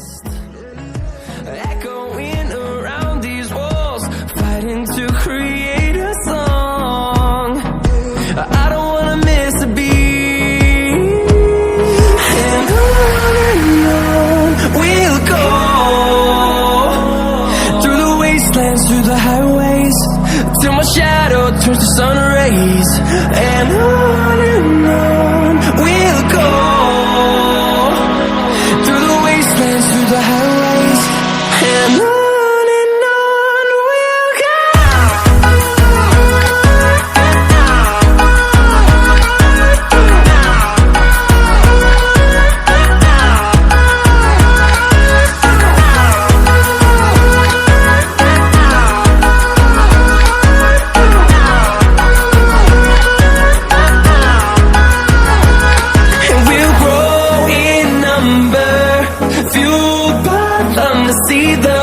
past, echoing around these walls, fighting to create a song. I don't wanna miss a beat, and on we'll go, through the wastelands, through the highways, till my shadow turns to sun rays. And on we'll go, through the wastelands, through the highways, and on we'll go. See the